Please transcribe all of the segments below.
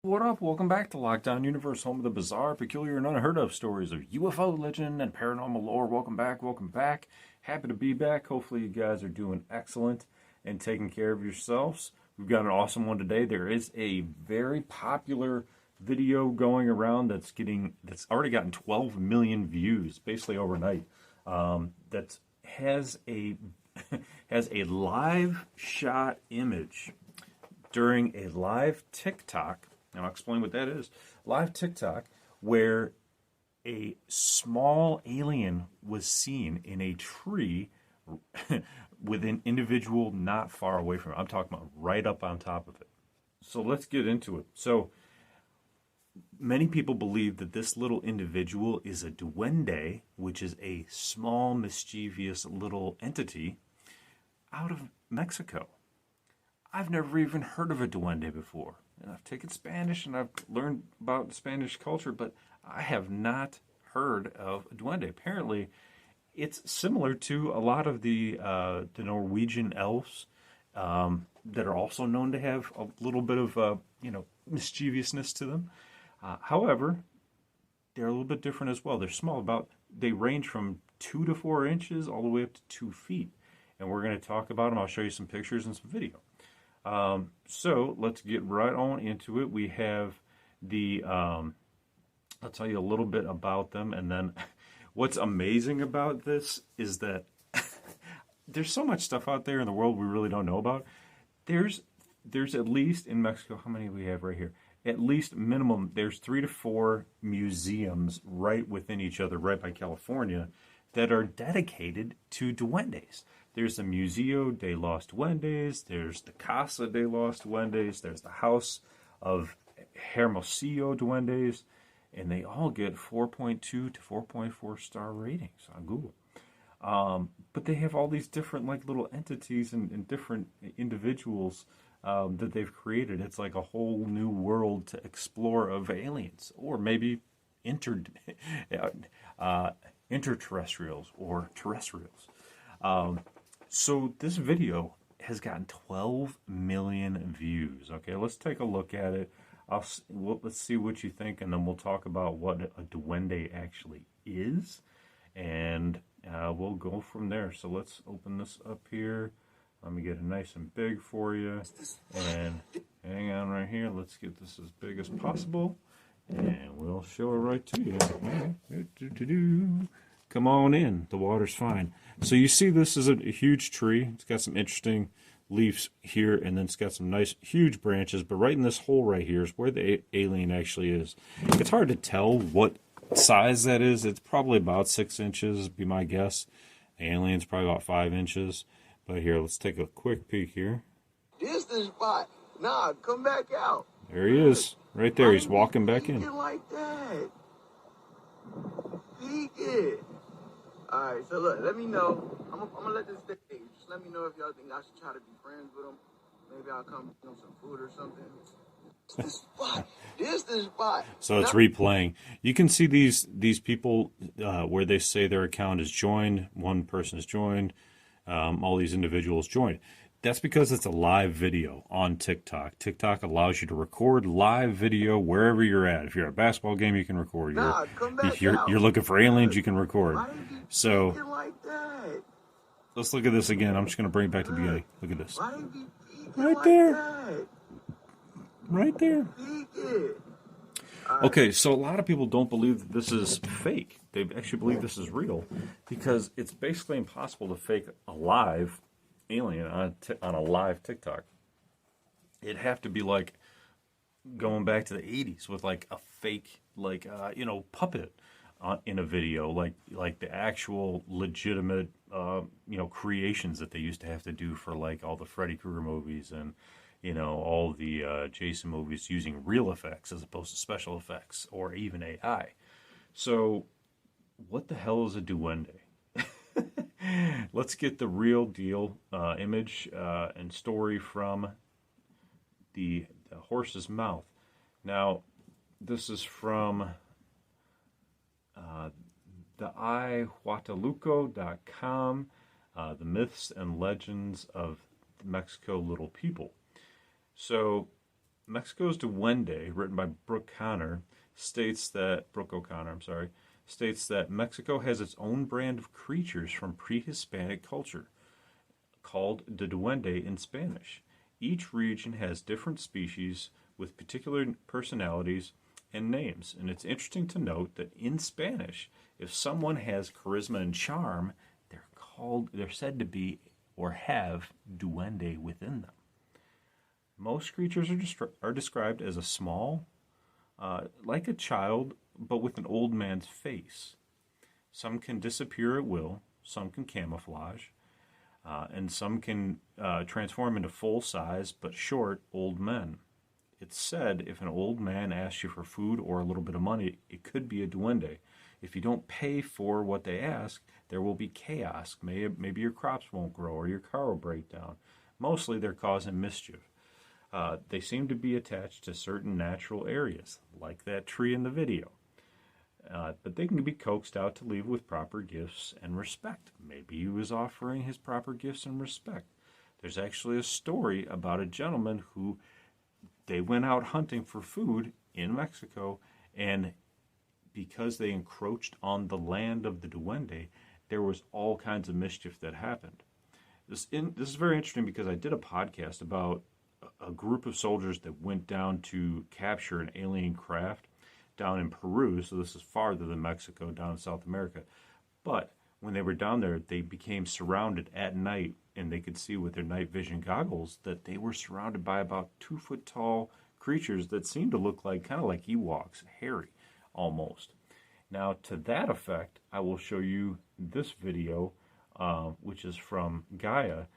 What up? Welcome back to Lockdown Universe, home of the bizarre, peculiar, and unheard of stories of UFO legend and paranormal lore. Welcome back, welcome back. Happy to be back. Hopefully, you guys are doing excellent and taking care of yourselves. We've got an awesome one today. There is a very popular video going around that's already gotten 12 million views basically overnight. That has a has a live shot image during a live TikTok. And I'll explain what that is. Live TikTok, where a small alien was seen in a tree with an individual not far away from it. I'm talking about right up on top of it. So let's get into it. So many people believe that this little individual is a duende, which is a small, mischievous little entity out of Mexico. I've never even heard of a duende before. And I've taken Spanish and I've learned about Spanish culture, but I have not heard of a duende. Apparently, it's similar to a lot of the Norwegian elves that are also known to have a little bit of mischievousness to them. However, they're a little bit different as well. They're small, they range from 2 to 4 inches all the way up to 2 feet. And we're going to talk about them. I'll show you some pictures and some video. So let's get right on into it. We have I'll tell you a little bit about them. And then what's amazing about this is that there's so much stuff out there in the world we really don't know about. There's at least in Mexico, how many we have right here? At least minimum, there's 3 to 4 museums right within each other, right by California, that are dedicated to duendes. There's the Museo de los Duendes, there's the Casa de los Duendes, there's the House of Hermosillo Duendes, and they all get 4.2 to 4.4 star ratings on Google. But they have all these different little entities and different individuals that they've created. It's like a whole new world to explore of aliens, or maybe interterrestrials or terrestrials. So this video has gotten 12 million views. Okay, let's take a look at it. Let's see what you think, and then we'll talk about what a duende actually is, and we'll go from there. So let's open this up here. Let me get it nice and big for you, and hang on right here. Let's get this as big as possible, and we'll show it right to you. Come on in. The water's fine. So you see this is a huge tree. It's got some interesting leaves here, and then it's got some nice huge branches. But right in this hole right here is where the alien actually is. It's hard to tell what size that is. It's probably about 6 inches, be my guess. The alien's probably about 5 inches. But here, let's take a quick peek here. This the spot. Nah, come back out. There he is. Right there. He's walking back in. Like that. Peek it. All right, so look, let me know. I'm gonna let this stay. Just let me know if y'all think I should try to be friends with him. Maybe I'll come give him some food or something. This spot. This the spot. So it's replaying. You can see these people where they say their account is joined. One person is joined. All these individuals joined. That's because it's a live video on TikTok. TikTok allows you to record live video wherever you're at. If you're at a basketball game, you can record. If you're looking for aliens, you can record. So let's look at this again. I'm just going to bring it back to the beginning. Look at this. Right there. Right there. Okay, so a lot of people don't believe that this is fake. They actually believe this is real because it's basically impossible to fake a live alien on a live TikTok. It'd have to be like going back to the 80s with like a fake puppet in a video, like the actual legitimate creations that they used to have to do for like all the Freddy Krueger movies and all the Jason movies using real effects as opposed to special effects or even AI. So what the hell is a duende? Let's get the real deal image and story from the horse's mouth. Now, this is from the ihuataluco.com, the myths and legends of the Mexico little people. So Mexico's Duende, written by Brooke O'Connor, states that Mexico has its own brand of creatures from pre-Hispanic culture, called the Duende in Spanish. Each region has different species with particular personalities and names, and it's interesting to note that in Spanish, if someone has charisma and charm, they're said to be or have duende within them. Most creatures are described as a small, like a child, but with an old man's face. Some can disappear at will, some can camouflage, and some can transform into full-size but short old men. It's said if an old man asks you for food or a little bit of money, it could be a duende. If you don't pay for what they ask, there will be chaos. Maybe your crops won't grow or your car will break down. Mostly they're causing mischief. They seem to be attached to certain natural areas, like that tree in the video. But they can be coaxed out to leave with proper gifts and respect. Maybe he was offering his proper gifts and respect. There's actually a story about a gentleman who they went out hunting for food in Mexico, and because they encroached on the land of the Duende, there was all kinds of mischief that happened. This is very interesting because I did a podcast about a group of soldiers that went down to capture an alien craft down in Peru, so this is farther than Mexico, down in South America. But when they were down there, they became surrounded at night, and they could see with their night vision goggles that they were surrounded by about 2-foot tall creatures that seemed to look like kind of like Ewoks, hairy almost. Now, to that effect, I will show you this video, which is from Gaia,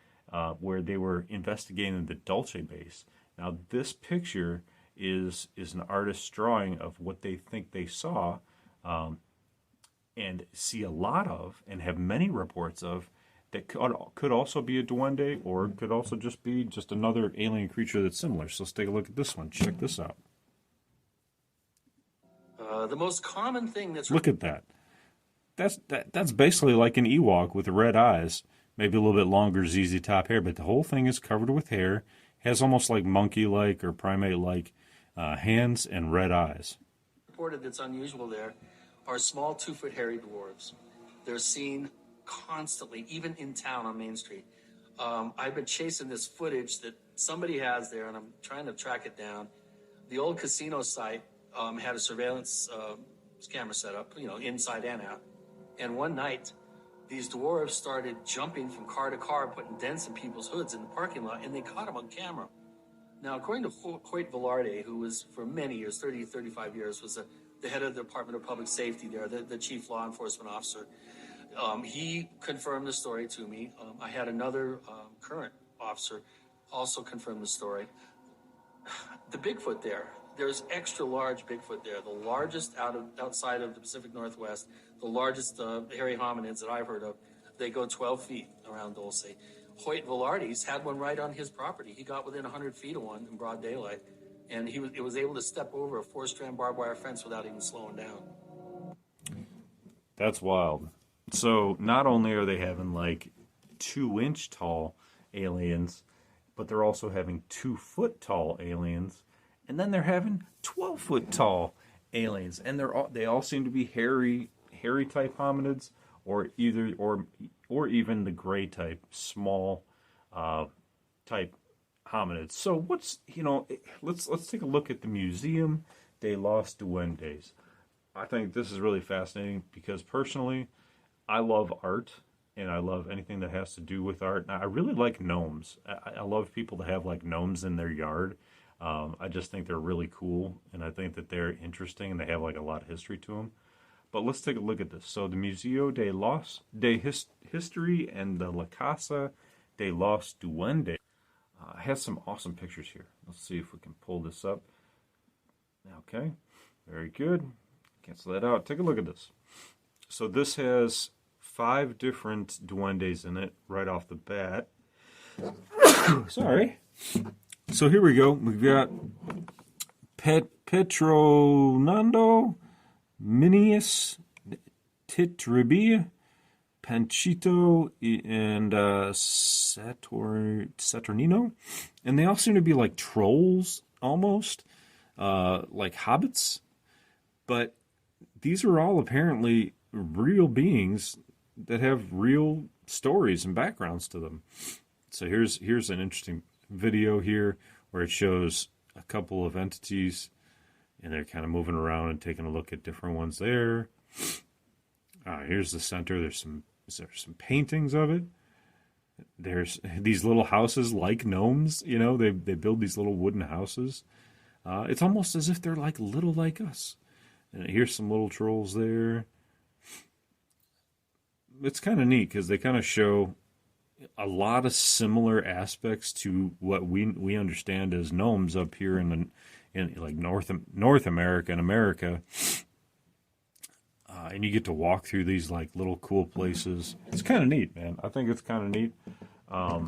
where they were investigating the Dulce base. Now, this picture is an artist's drawing of what they think they saw, and see a lot of, and have many reports of, that could also be a duende, or could also just be just another alien creature that's similar. So let's take a look at this one. Check this out. The most common thing that's... Look at that. That's basically like an Ewok with red eyes, maybe a little bit longer ZZ Top hair, but the whole thing is covered with hair, has almost like monkey-like or primate-like hands and red eyes. Reported that's unusual there are small 2-foot hairy dwarves. They're seen constantly, even in town on Main Street. I've been chasing this footage that somebody has there, and I'm trying to track it down. The old casino site had a surveillance camera set up, inside and out. And one night, these dwarves started jumping from car to car, putting dents in people's hoods in the parking lot, and they caught them on camera. Now, according to Hoyt Velarde, who was for many years, 30, 35 years, was the head of the Department of Public Safety there, the chief law enforcement officer, he confirmed the story to me. I had another current officer also confirm the story. The Bigfoot there's extra large Bigfoot there, the largest outside of the Pacific Northwest, the largest hairy hominids that I've heard of. They go 12 feet around Dulce. Hoyt Velarde's had one right on his property. He got within 100 feet of one in broad daylight, and he was able to step over a 4-strand barbed wire fence without even slowing down. That's wild. So not only are they having like 2-inch tall aliens, but they're also having 2-foot tall aliens, and then they're having 12-foot tall aliens, and they all seem to be hairy type hominids, or even the gray type, small type hominids. So let's take a look at the Museum de los Duendes. I think this is really fascinating because personally, I love art, and I love anything that has to do with art. Now, I really like gnomes. I love people that have like gnomes in their yard. I just think they're really cool, and I think that they're interesting, and they have like a lot of history to them. But let's take a look at this. So the Museo de History and the La Casa de los Duendes has some awesome pictures here. Let's see if we can pull this up. Okay, very good. Cancel that out. Take a look at this. So this has 5 different duendes in it right off the bat. Sorry. So here we go. We've got Petronando, Minius, Titribi, Panchito, and Saturnino. And they all seem to be like trolls almost, like hobbits. But these are all apparently real beings that have real stories and backgrounds to them. So here's an interesting video here where it shows a couple of entities, and they're kind of moving around and taking a look at different ones there. Here's the center. There's some paintings of it. There's these little houses like gnomes. You know, they build these little wooden houses. It's almost as if they're like little like us. And here's some little trolls there. It's kind of neat because they kind of show a lot of similar aspects to what we understand as gnomes up here in like North America and America. And you get to walk through these like little cool places. It's kind of neat, man. I think it's kind of neat. I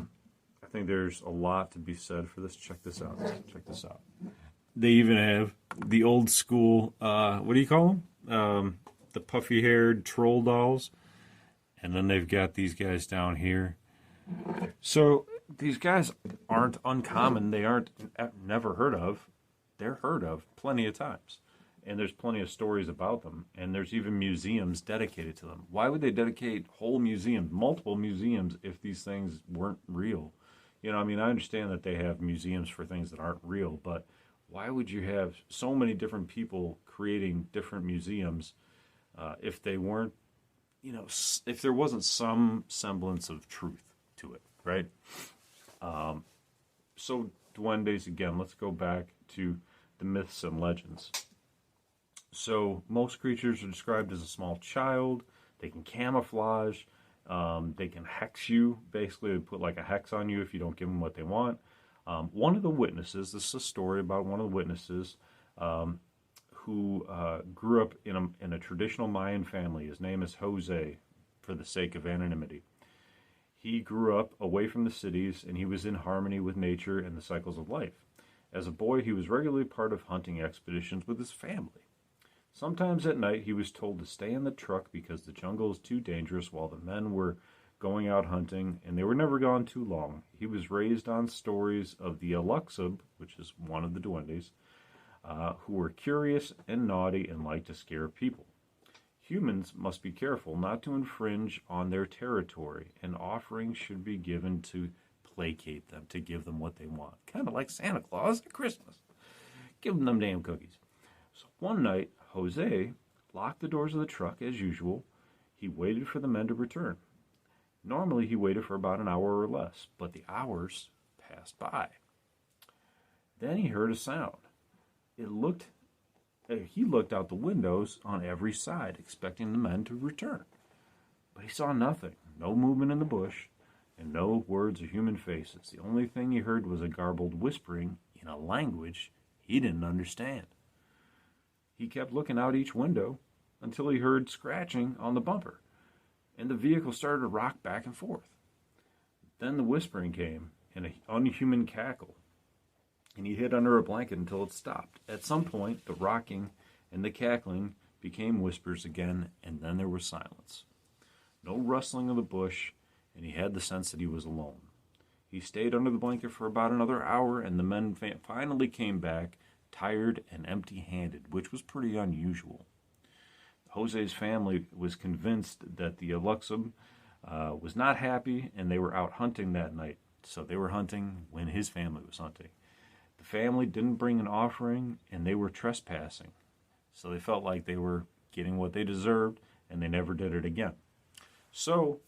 think there's a lot to be said for this. Check this out. Check this out. They even have the old school, what do you call them? The puffy-haired troll dolls. And then they've got these guys down here. So these guys aren't uncommon. They aren't never heard of. They're heard of plenty of times. And there's plenty of stories about them. And there's even museums dedicated to them. Why would they dedicate whole museums, multiple museums, if these things weren't real? You know, I mean, I understand that they have museums for things that aren't real, but why would you have so many different people creating different museums if they weren't, you know, if there wasn't some semblance of truth to it, right? So duendes, again, let's go back to the myths and legends. So most creatures are described as a small child. They can camouflage. They can hex you. Basically, they put like a hex on you if you don't give them what they want. One of the witnesses, this is a story about one of the witnesses who grew up in a traditional Mayan family. His name is Jose, for the sake of anonymity. He grew up away from the cities, and he was in harmony with nature and the cycles of life. As a boy, he was regularly part of hunting expeditions with his family. Sometimes at night, he was told to stay in the truck because the jungle is too dangerous while the men were going out hunting, and they were never gone too long. He was raised on stories of the Aluxub, which is one of the duendes, who were curious and naughty and liked to scare people. Humans must be careful not to infringe on their territory, and offerings should be given to placate them, to give them what they want. Kind of like Santa Claus at Christmas. Give them damn cookies. So one night, Jose locked the doors of the truck as usual. He waited for the men to return. Normally, he waited for about an hour or less, but the hours passed by. Then he heard a sound. He looked out the windows on every side, expecting the men to return. But he saw nothing, no movement in the bush, and no words or human faces. The only thing he heard was a garbled whispering in a language he didn't understand. He kept looking out each window until he heard scratching on the bumper, and the vehicle started to rock back and forth. Then the whispering came in an unhuman cackle, and he hid under a blanket until it stopped. At some point, the rocking and the cackling became whispers again, and then there was silence. No rustling of the bush, and he had the sense that he was alone. He stayed under the blanket for about another hour, and the men finally came back, tired and empty-handed, which was pretty unusual. Jose's family was convinced that the Aluxub was not happy, and they were out hunting that night. So they were hunting when his family was hunting. The family didn't bring an offering, and they were trespassing. So they felt like they were getting what they deserved, and they never did it again. So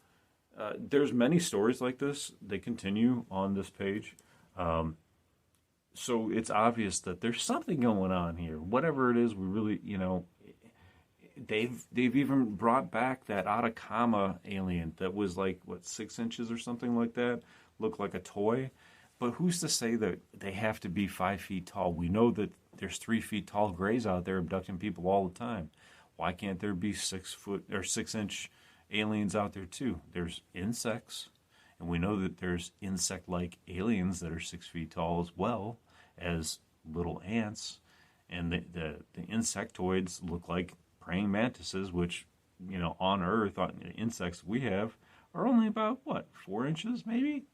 there's many stories like this. They continue on this page. So it's obvious that there's something going on here. Whatever it is, we really, they've even brought back that Atacama alien that was like, 6 inches or something like that, looked like a toy. But who's to say that they have to be 5 feet tall? We know that there's 3 feet tall grays out there abducting people all the time. Why can't there be 6 foot or 6 inch aliens out there too? There's insects, and we know that there's insect-like aliens that are 6 feet tall as well as little ants. And the insectoids look like praying mantises, which, on Earth, insects we have are only about, 4 inches, maybe?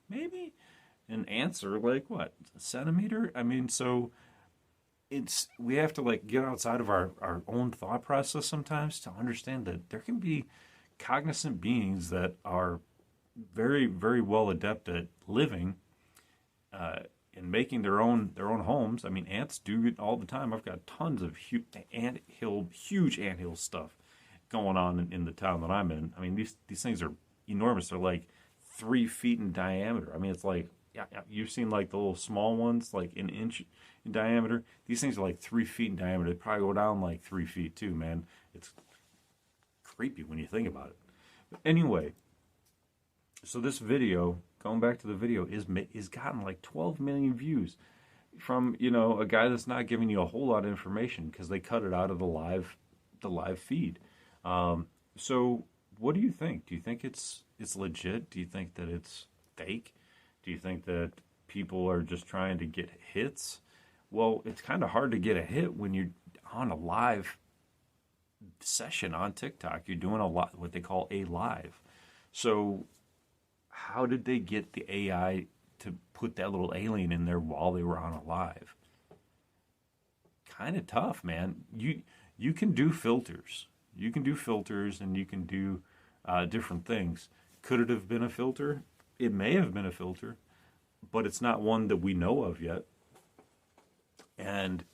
And ants are like, a centimeter? I mean, so we have to like get outside of our own thought process sometimes to understand that there can be cognizant beings that are very, very well adept at living uh, and making their own homes. I mean, ants do it all the time. I've got tons of huge anthill stuff going on in the town that I'm in. I mean, these things are enormous. They're like 3 feet in diameter. I mean, it's like, yeah, you've seen like the little small ones, like an inch in diameter. These things are like 3 feet in diameter. They probably go down like 3 feet too, man. It's creepy when you think about it. But anyway, so this video, going back to the video, is gotten like 12 million views from a guy that's not giving you a whole lot of information because they cut it out of the live feed. So what do you think? Do you think it's legit? Do you think that it's fake? Do you think that people are just trying to get hits? Well, it's kind of hard to get a hit when you're on a live session on TikTok. You're doing a lot, what they call a live. So how did they get the AI to put that little alien in there while they were on a live? Kind of tough, man. You can do filters. You can do filters, and you can do different things. Could it have been a filter? It may have been a filter, but it's not one that we know of yet. And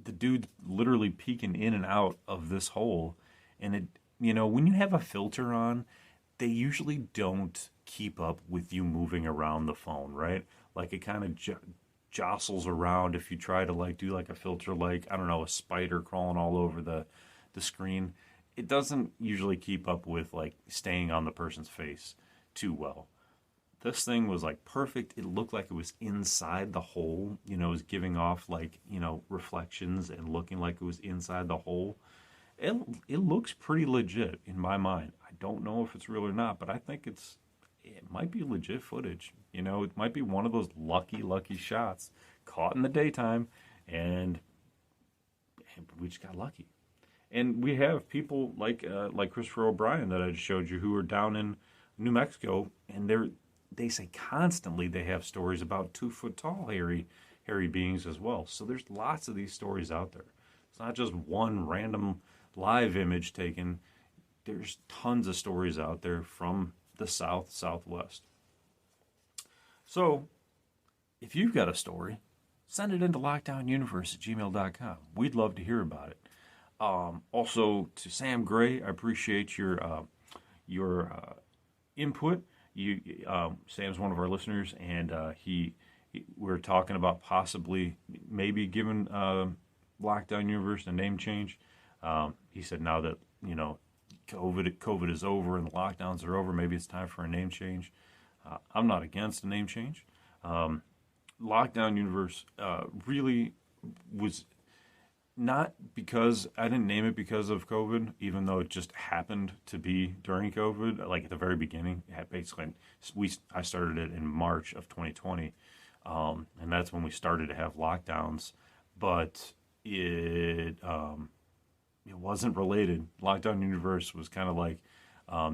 the dude literally peeking in and out of this hole, and when you have a filter on, they usually don't keep up with you moving around the phone, right? Like it kind of jostles around if you try to like do like a filter, like, I don't know, a spider crawling all over the screen. It doesn't usually keep up with like staying on the person's face too well. This thing was like perfect. It looked like it was inside the hole, it was giving off like, reflections and looking like it was inside the hole. It looks pretty legit in my mind. I don't know if it's real or not, but I think it might be legit footage. It might be one of those lucky shots caught in the daytime, and we just got lucky. And we have people like Christopher O'Brien that I just showed you, who are down in New Mexico, and they say constantly they have stories about 2 foot tall hairy beings as well. So there's lots of these stories out there. It's not just one random live image taken. There's tons of stories out there from the Southwest. So if you've got a story, send it into lockdownuniverse@gmail.com. We'd love to hear about it. Also, to Sam Gray, I appreciate your input. Sam's one of our listeners, and we're talking about possibly maybe giving Lockdown Universe a name change. He said now that COVID is over and the lockdowns are over, maybe it's time for a name change. I'm not against a name change. Lockdown Universe really was not because I didn't name it because of COVID, even though it just happened to be during COVID, like at the very beginning. Basically, I started it in March of 2020, and that's when we started to have lockdowns. But it wasn't related. Lockdown Universe was kind of like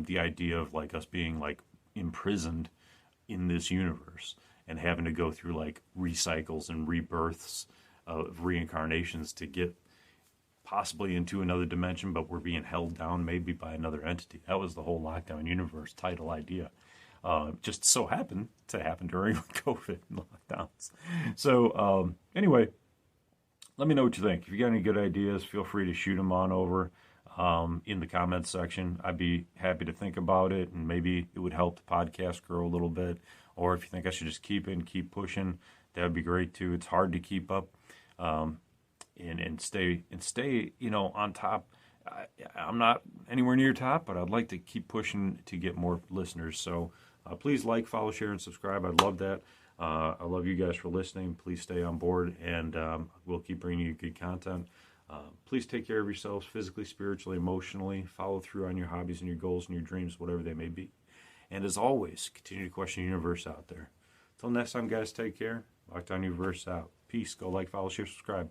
the idea of like us being like imprisoned in this universe and having to go through like recycles and rebirths of reincarnations to get possibly into another dimension, but we're being held down maybe by another entity. That was the whole Lockdown Universe title idea. Just so happened to happen during COVID lockdowns. So anyway, let me know what you think. If you got any good ideas, feel free to shoot them on over in the comments section. I'd be happy to think about it, and maybe it would help the podcast grow a little bit. Or if you think I should just keep it and keep pushing, that would be great too. It's hard to keep up and stay on top. I'm not anywhere near top, but I'd like to keep pushing to get more listeners. So please like, follow, share, and subscribe. I'd love that. I love you guys for listening. Please stay on board, and we'll keep bringing you good content. Please take care of yourselves physically, spiritually, emotionally. Follow through on your hobbies and your goals and your dreams, whatever they may be. And as always, continue to question the universe out there. Until next time, guys, take care. Lockdown Universe out. Peace. Go like, follow, share, subscribe.